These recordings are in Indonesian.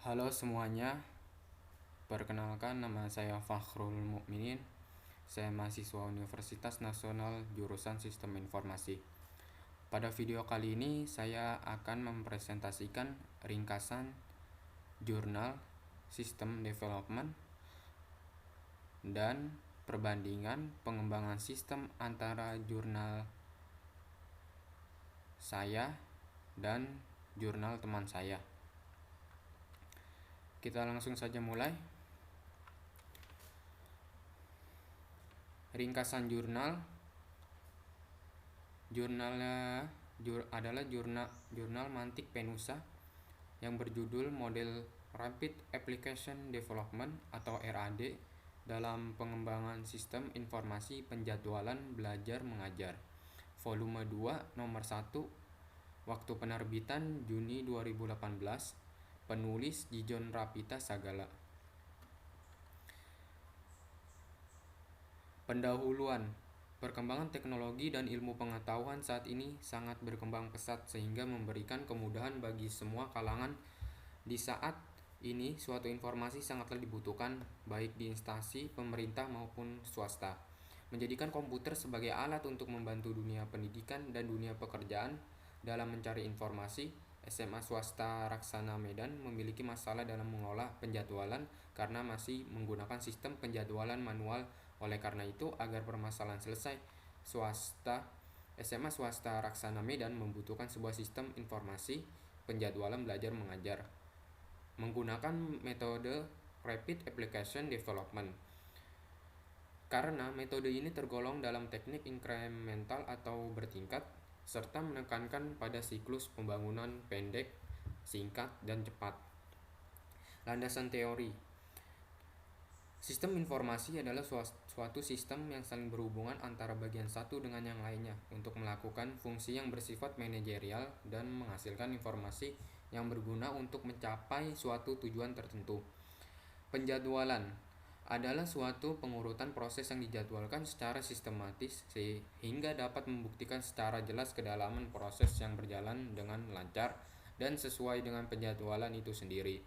Halo semuanya, perkenalkan nama saya Fakhrul Mukminin. Saya mahasiswa Universitas Nasional jurusan Sistem Informasi. Pada video kali ini saya akan mempresentasikan ringkasan jurnal System Development dan perbandingan pengembangan sistem antara jurnal saya dan jurnal teman saya. Kita langsung saja mulai. Ringkasan jurnalnya adalah jurnal Mantik Penusa yang berjudul Model Rapid Application Development atau RAD dalam pengembangan sistem informasi penjadwalan belajar mengajar. Volume 2 nomor 1. Waktu penerbitan Juni 2018. Penulis Jijon Rapita Sagala. Pendahuluan. Perkembangan teknologi dan ilmu pengetahuan saat ini sangat berkembang pesat sehingga memberikan kemudahan bagi semua kalangan. Di saat ini suatu informasi sangatlah dibutuhkan baik di instansi pemerintah maupun swasta. Menjadikan komputer sebagai alat untuk membantu dunia pendidikan dan dunia pekerjaan dalam mencari informasi. SMA swasta Raksana Medan memiliki masalah dalam mengolah penjadwalan karena masih menggunakan sistem penjadwalan manual. Oleh karena itu, agar permasalahan selesai, SMA swasta Raksana Medan membutuhkan sebuah sistem informasi penjadwalan belajar mengajar menggunakan metode Rapid Application Development. Karena metode ini tergolong dalam teknik inkremental atau bertingkat, serta menekankan pada siklus pembangunan pendek, singkat, dan cepat. Landasan teori. Sistem informasi adalah suatu sistem yang saling berhubungan antara bagian satu dengan yang lainnya untuk melakukan fungsi yang bersifat manajerial dan menghasilkan informasi yang berguna untuk mencapai suatu tujuan tertentu. Penjadwalan adalah suatu pengurutan proses yang dijadwalkan secara sistematis sehingga dapat membuktikan secara jelas kedalaman proses yang berjalan dengan lancar dan sesuai dengan penjadwalan itu sendiri.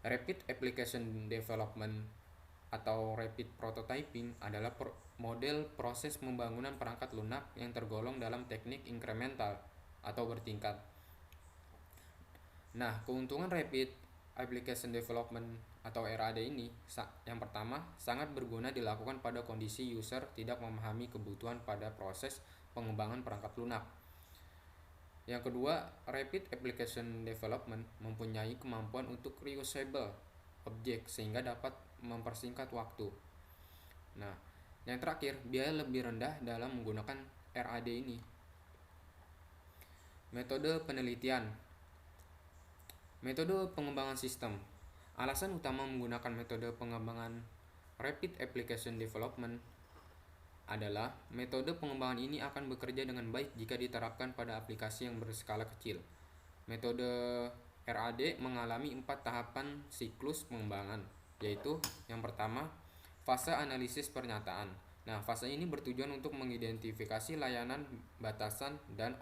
Rapid Application Development atau Rapid Prototyping adalah model proses pembangunan perangkat lunak yang tergolong dalam teknik inkremental atau bertingkat. Nah, keuntungan Rapid Application Development atau RAD ini, yang pertama, sangat berguna dilakukan pada kondisi user tidak memahami kebutuhan pada proses pengembangan perangkat lunak. Yang kedua, Rapid Application Development mempunyai kemampuan untuk reusable objek sehingga dapat mempersingkat waktu. Nah, yang terakhir, biaya lebih rendah dalam menggunakan RAD ini. Metode penelitian. Metode pengembangan sistem. Alasan utama menggunakan metode pengembangan Rapid Application Development adalah metode pengembangan ini akan bekerja dengan baik jika diterapkan pada aplikasi yang berskala kecil. Metode RAD mengalami 4 tahapan siklus pengembangan, yaitu yang pertama, fase analisis pernyataan. Nah, fase ini bertujuan untuk mengidentifikasi layanan, batasan, dan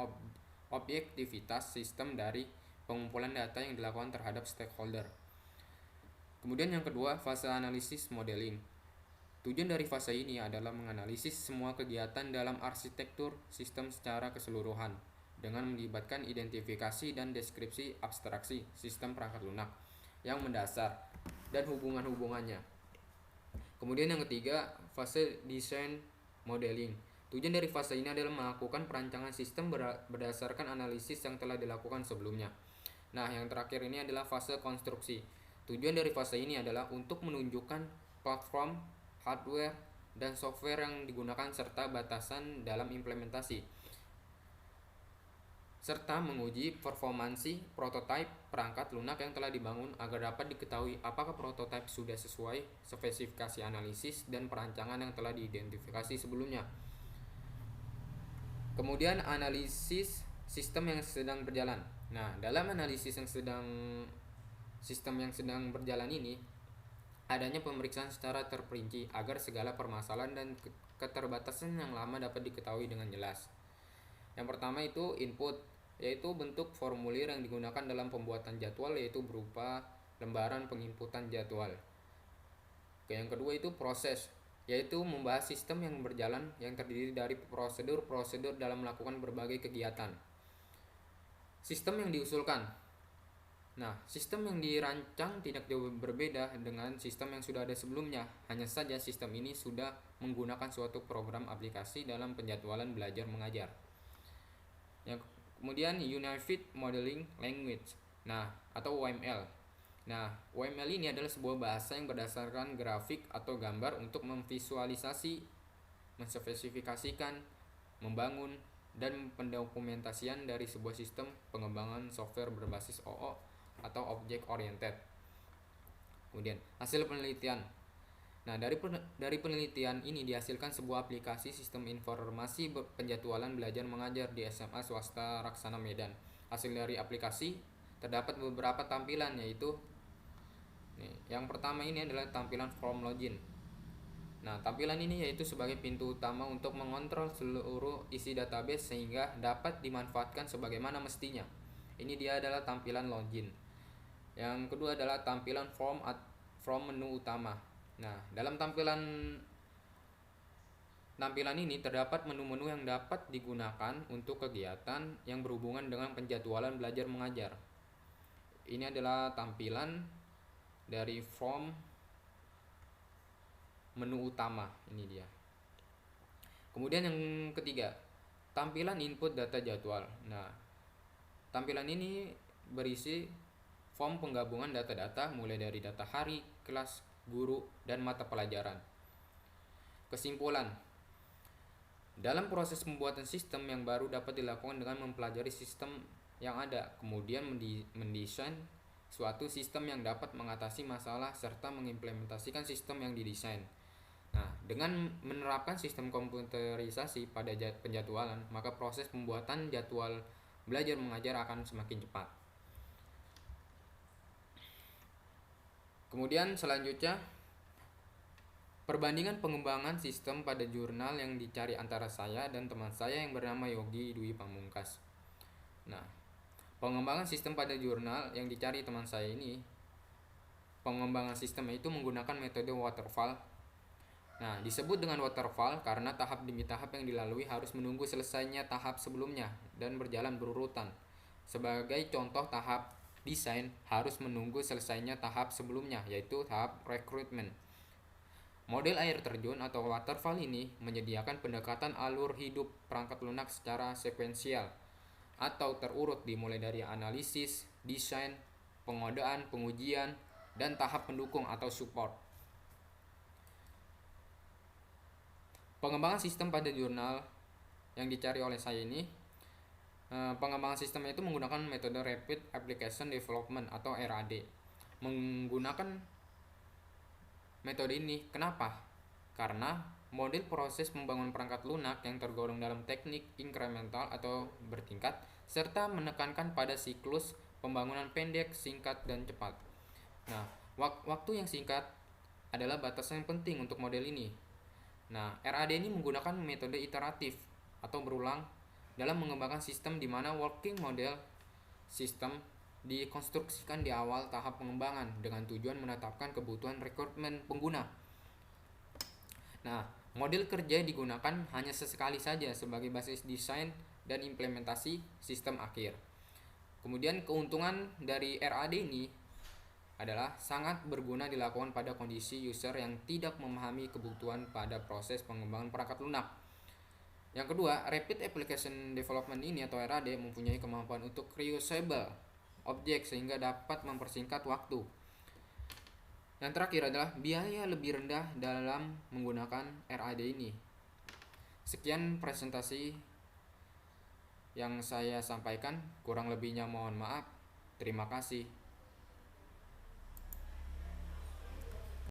objektivitas sistem dari pengumpulan data yang dilakukan terhadap stakeholder. Kemudian yang kedua, fase analisis modeling. Tujuan dari fase ini adalah menganalisis semua kegiatan dalam arsitektur sistem secara keseluruhan dengan melibatkan identifikasi dan deskripsi abstraksi sistem perangkat lunak yang mendasar dan hubungan-hubungannya. Kemudian yang ketiga, fase design modeling. Tujuan dari fase ini adalah melakukan perancangan sistem berdasarkan analisis yang telah dilakukan sebelumnya. Nah, yang terakhir ini adalah fase konstruksi. Tujuan dari fase ini adalah untuk menunjukkan platform, hardware, dan software yang digunakan serta batasan dalam implementasi, serta menguji performansi prototipe perangkat lunak yang telah dibangun agar dapat diketahui apakah prototipe sudah sesuai spesifikasi analisis dan perancangan yang telah diidentifikasi sebelumnya. Kemudian analisis sistem yang sedang berjalan. Nah, dalam analisis sistem yang sedang berjalan ini, adanya pemeriksaan secara terperinci agar segala permasalahan dan keterbatasan yang lama dapat diketahui dengan jelas. Yang pertama itu input. yaitu bentuk formulir yang digunakan dalam pembuatan jadwal, yaitu berupa lembaran penginputan jadwal. Yang kedua itu proses, yaitu membahas sistem yang berjalan yang terdiri dari prosedur-prosedur dalam melakukan berbagai kegiatan. Sistem yang diusulkan. Nah, sistem yang dirancang tidak jauh berbeda dengan sistem yang sudah ada sebelumnya. Hanya saja sistem ini sudah menggunakan suatu program aplikasi dalam penjadwalan belajar mengajar. Yang kemudian Unified Modeling Language. Nah, atau UML. Nah, UML ini adalah sebuah bahasa yang berdasarkan grafik atau gambar untuk memvisualisasi, menspesifikasikan, membangun, dan pendokumentasian dari sebuah sistem pengembangan software berbasis OO atau Object Oriented. Kemudian, hasil penelitian. Nah, dari penelitian ini dihasilkan sebuah aplikasi sistem informasi penjadwalan belajar mengajar di SMA swasta Raksana Medan. Hasil dari aplikasi terdapat beberapa tampilan, yaitu yang pertama ini adalah tampilan form login. Nah, tampilan ini yaitu sebagai pintu utama untuk mengontrol seluruh isi database sehingga dapat dimanfaatkan sebagaimana mestinya. Ini dia adalah tampilan login. Yang kedua adalah tampilan from menu utama. Nah, dalam tampilan ini terdapat menu-menu yang dapat digunakan untuk kegiatan yang berhubungan dengan penjadwalan belajar mengajar. Ini adalah tampilan dari from menu utama, ini dia. Kemudian yang ketiga, tampilan input data jadwal. Nah, tampilan ini berisi form penggabungan data-data mulai dari data hari, kelas, guru, dan mata pelajaran. Kesimpulan, dalam proses pembuatan sistem yang baru dapat dilakukan dengan mempelajari sistem yang ada, kemudian mendesain suatu sistem yang dapat mengatasi masalah serta mengimplementasikan sistem yang didesain. Nah, dengan menerapkan sistem komputerisasi pada penjadwalan, maka proses pembuatan jadwal belajar mengajar akan semakin cepat. Kemudian selanjutnya, perbandingan pengembangan sistem pada jurnal yang dicari antara saya dan teman saya yang bernama Yogi Dwi Pamungkas. Nah, pengembangan sistem pada jurnal yang dicari teman saya ini, pengembangan sistem itu menggunakan metode waterfall. Nah, disebut dengan waterfall karena tahap demi tahap yang dilalui harus menunggu selesainya tahap sebelumnya dan berjalan berurutan. Sebagai contoh, tahap desain harus menunggu selesainya tahap sebelumnya, yaitu tahap rekrutmen. Model air terjun atau waterfall ini menyediakan pendekatan alur hidup perangkat lunak secara sekuensial atau terurut dimulai dari analisis, desain, pengodaan, pengujian, dan tahap pendukung atau support. Pengembangan sistem pada jurnal yang dicari oleh saya ini, pengembangan sistem itu menggunakan metode Rapid Application Development atau RAD. Menggunakan metode ini, kenapa? Karena model proses membangun perangkat lunak yang tergolong dalam teknik inkremental atau bertingkat, serta menekankan pada siklus pembangunan pendek, singkat, dan cepat. Nah, waktu yang singkat adalah batasan yang penting untuk model ini. Nah, RAD ini menggunakan metode iteratif atau berulang dalam mengembangkan sistem di mana working model sistem dikonstruksikan di awal tahap pengembangan dengan tujuan menetapkan kebutuhan rekrutmen pengguna. Nah, model kerja digunakan hanya sesekali saja sebagai basis desain dan implementasi sistem akhir. Kemudian keuntungan dari RAD ini adalah sangat berguna dilakukan pada kondisi user yang tidak memahami kebutuhan pada proses pengembangan perangkat lunak. Yang kedua, Rapid Application Development ini atau RAD mempunyai kemampuan untuk reusable objek sehingga dapat mempersingkat waktu. Yang terakhir adalah biaya lebih rendah dalam menggunakan RAD ini. Sekian presentasi yang saya sampaikan, kurang lebihnya mohon maaf. Terima kasih.